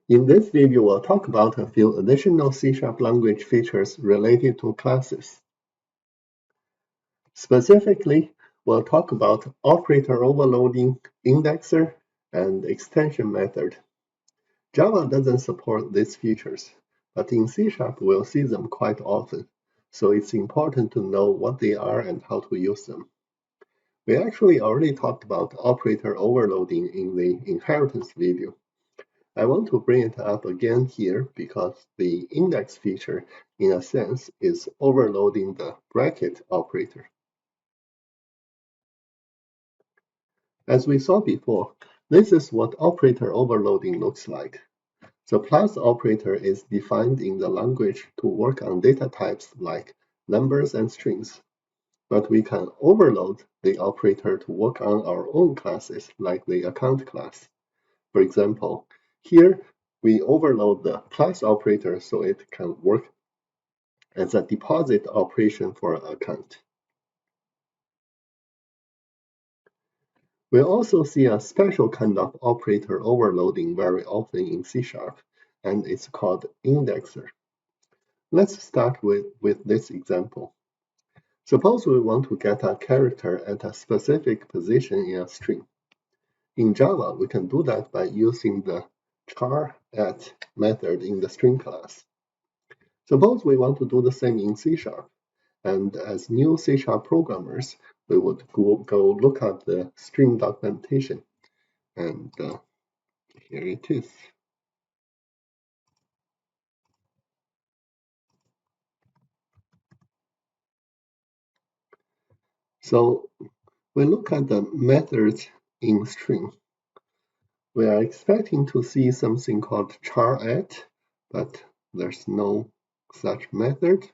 In this video, we'll talk about a few additional C# language features related to classes. Specifically, we'll talk about operator overloading, indexer, and extension method. Java doesn't support these features, but in C# we'll see them quite often, so it's important to know what they are and how to use them. We actually already talked about operator overloading in the inheritance video. I want to bring it up again here because the index feature, in a sense, is overloading the bracket operator. As we saw before, this is what operator overloading looks like. The plus operator is defined in the language to work on data types like numbers and strings, but we can overload the operator to work on our own classes like the account class. For example, here we overload the plus operator so it can work as a deposit operation for an account. We also see a special kind of operator overloading very often in C#, and it's called indexer. Let's start with this example. Suppose we want to get a character at a specific position in a string. In Java, we can do that by using the char@at method in the string class. Suppose we want to do the same in C#, and as new C# programmers, we would go look at the string documentation, and here it is. So we look at the methods in string. We are expecting to see something called char@, but there's no such method.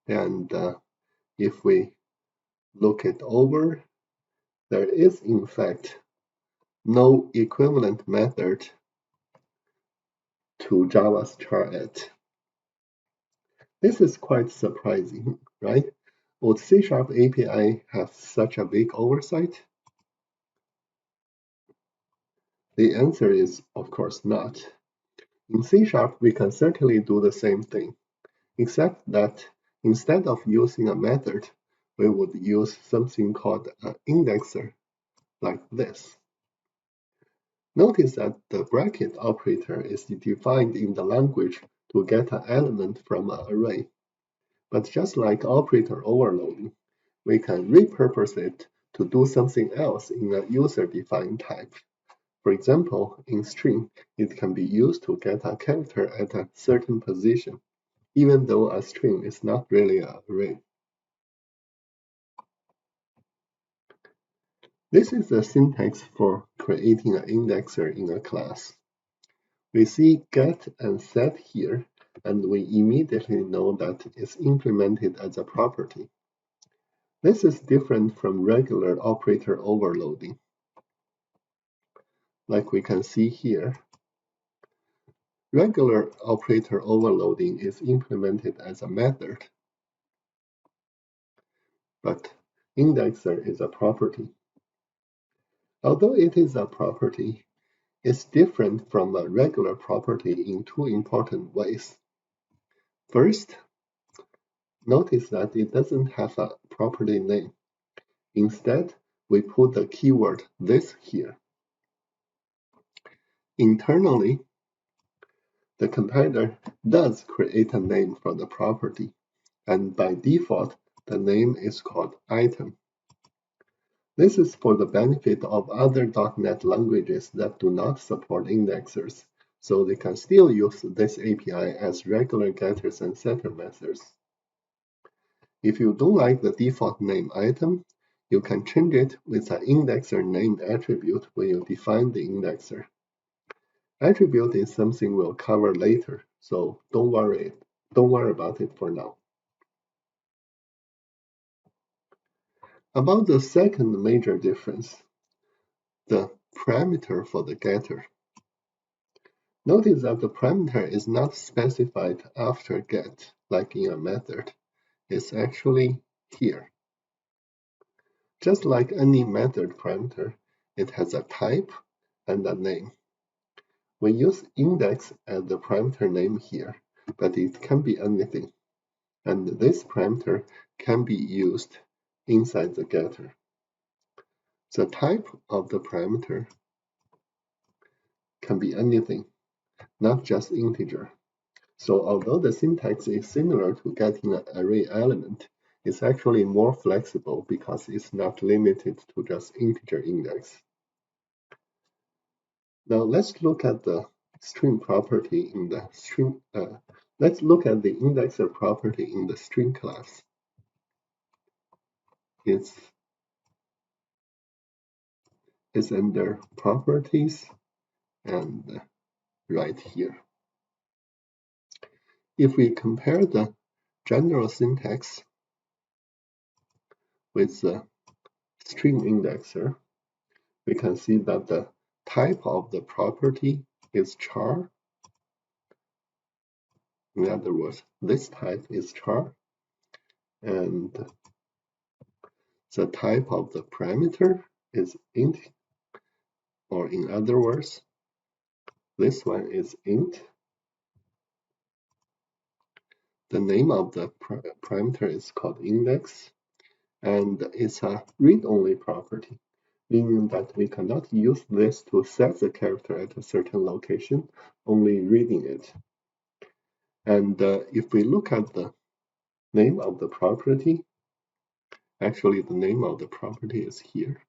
And if we look it over, there is in fact no equivalent method to Java's char@. This is quite surprising, right? Would C# API have such a big oversight? The answer is, of course, not. In C# we can certainly do the same thing, except that instead of using a method, we would use something called an indexer, like this. Notice that the bracket operator is defined in the language to get an element from an array. But just like operator overloading, we can repurpose it to do something else in a user-defined type. For example, in string, it can be used to get a character at a certain position, even though a string is not really an array. This is the syntax for creating an indexer in a class. We see get and set here, and we immediately know that it's implemented as a property. This is different from regular operator overloading. Like we can see here, regular operator overloading is implemented as a method, but indexer is a property. Although it is a property, it's different from a regular property in two important ways. First, notice that it doesn't have a property name. Instead, we put the keyword this here. Internally, the compiler does create a name for the property, and by default, the name is called item. This is for the benefit of other .NET languages that do not support indexers, so they can still use this API as regular getters and setter methods. If you don't like the default name item, you can change it with an indexer named attribute when you define the indexer. Attribute is something we'll cover later, so don't worry about it for now. About the second major difference, the parameter for the getter. Notice that the parameter is not specified after get, like in a method. It's actually here. Just like any method parameter, it has a type and a name. We use index as the parameter name here, but it can be anything. And this parameter can be used inside the getter. The type of the parameter can be anything, not just integer. So although the syntax is similar to getting an array element, it's actually more flexible because it's not limited to just integer index. Now let's look at the string property in the string. Let's look at the indexer property in the string class. It's under properties and right here. If we compare the general syntax with the string indexer, we can see that the type of the property is char. In other words, this type is char, and the type of the parameter is int, or in other words, this one is int. The name of the parameter is called index, and it's a read-only property, meaning that we cannot use this to set the character at a certain location, only reading it. And if we look at the name of the property, actually the name of the property is here.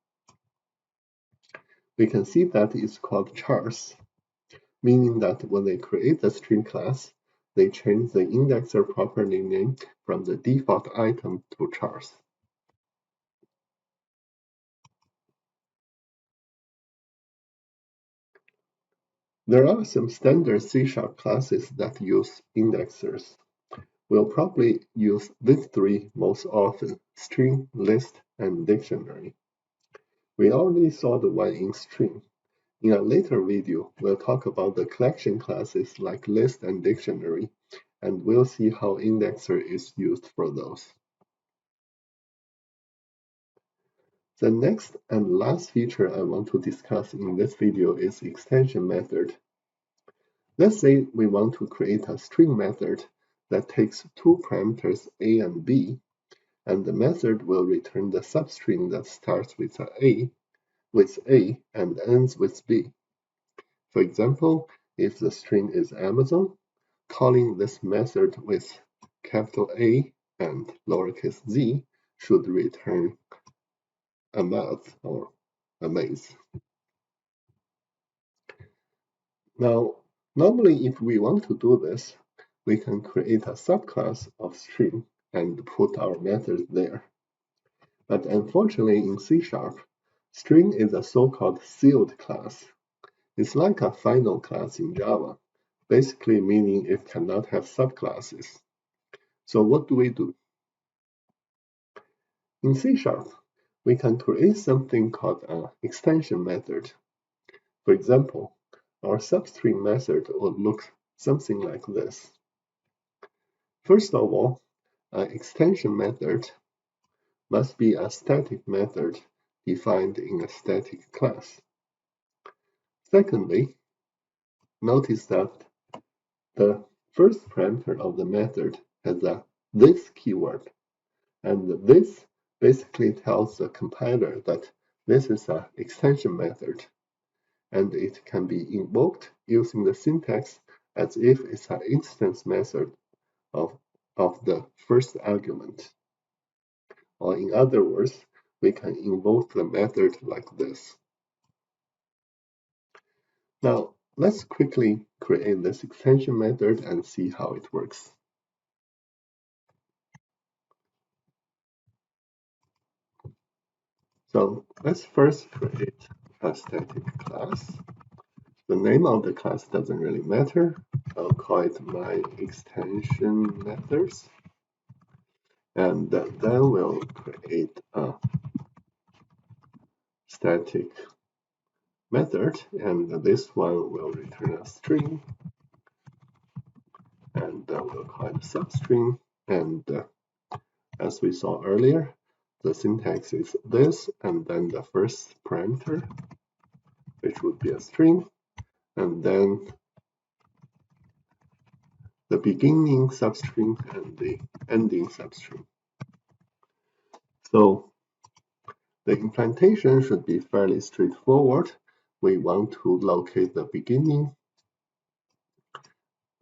We can see that it's called chars, meaning that when they create the string class, they change the indexer property name from the default item to chars. There are some standard C# classes that use indexers. We'll probably use these three most often: string, list, and dictionary. We already saw the one in string. In a later video, we'll talk about the collection classes like list and dictionary, and we'll see how indexer is used for those. The next and last feature I want to discuss in this video is extension method. Let's say we want to create a string method that takes two parameters a and b, and the method will return the substring that starts with a and ends with b. For example, if the string is Amazon, calling this method with capital A and lowercase z should return a math or a maze. Now, normally if we want to do this, we can create a subclass of string and put our method there. But unfortunately in C#, string is a so-called sealed class. It's like a final class in Java, basically meaning it cannot have subclasses. So what do we do? In C#, we can create something called an extension method. For example, our substring method would look something like this. First of all, an extension method must be a static method defined in a static class. Secondly, notice that the first parameter of the method has a this keyword, and this basically tells the compiler that this is an extension method, and it can be invoked using the syntax as if it's an instance method of the first argument. Or in other words, we can invoke the method like this. Now, let's quickly create this extension method and see how it works. So let's first create a static class. The name of the class doesn't really matter. I'll call it my extension methods. And then we'll create a static method, and this one will return a string, and we'll call it substring. And as we saw earlier, the syntax is this, and then the first parameter, which would be a string, and then the beginning substring and the ending substring. So the implementation should be fairly straightforward. We want to locate the beginning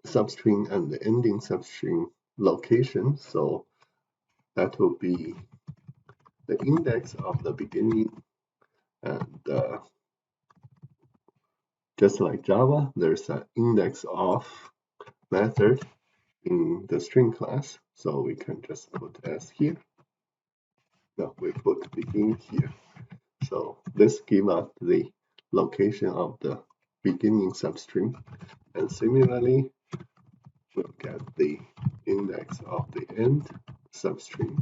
substring and the ending substring location. So that will be the index of the beginning, and just like Java, there's an index of method in the string class. So we can just put s here. No, we put begin here. So this gives us the location of the beginning substring, and similarly, we'll get the index of the end substring,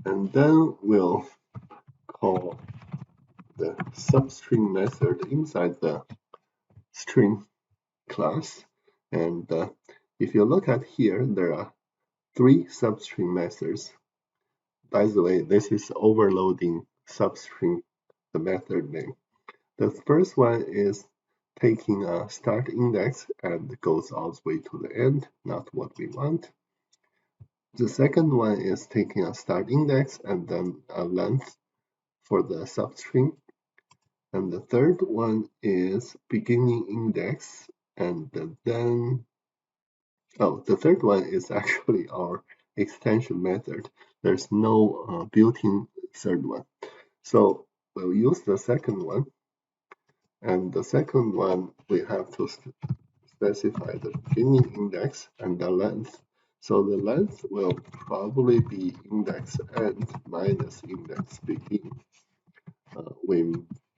and then we'll call the substring method inside the string class. And if you look at here, there are 3 substring methods. By the way, this is overloading substring, the method name. The first one is taking a start index and goes all the way to the end, not what we want. The second one is taking a start index and then a length for the substring. And the third one is beginning index, and then, the third one is actually our extension method. There's no built-in third one. So we'll use the second one. And the second one, we have to specify the beginning index and the length. So the length will probably be index end minus index begin. We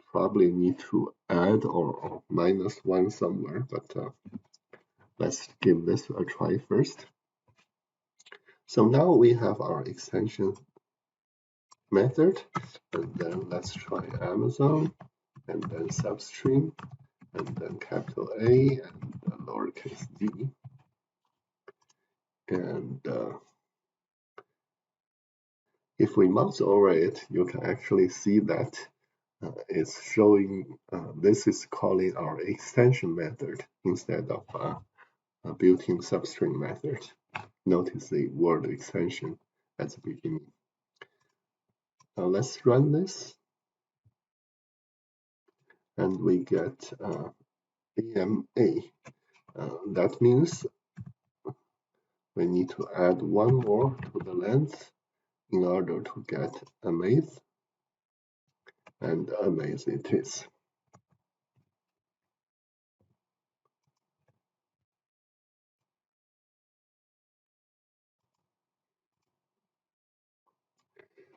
probably need to add or minus 1 somewhere, but let's give this a try first. So now we have our extension method, and then let's try Amazon, and then substring, and then capital A and lowercase d. And if we mouse over it, you can actually see that it's showing, this is calling our extension method instead of a built-in substring method. Notice the word extension at the beginning. Now let's run this, and we get AMA. That means we need to add 1 more to the length in order to get amaze, and amaze it is.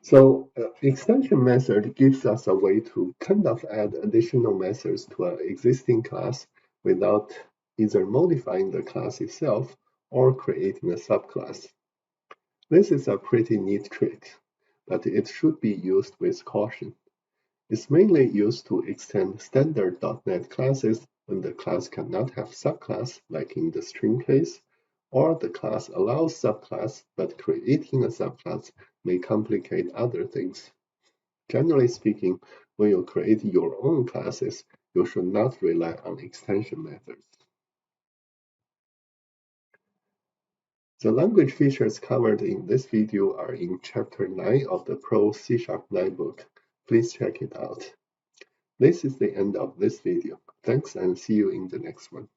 So extension method gives us a way to kind of add additional methods to an existing class without either modifying the class itself or creating a subclass. This is a pretty neat trick, but it should be used with caution. It's mainly used to extend standard .NET classes when the class cannot have subclass, like in the string case, or the class allows subclass, but creating a subclass may complicate other things. Generally speaking, when you create your own classes, you should not rely on extension methods. The language features covered in this video are in Chapter 9 of the Pro C# 9 book. Please check it out. This is the end of this video. Thanks, and see you in the next one.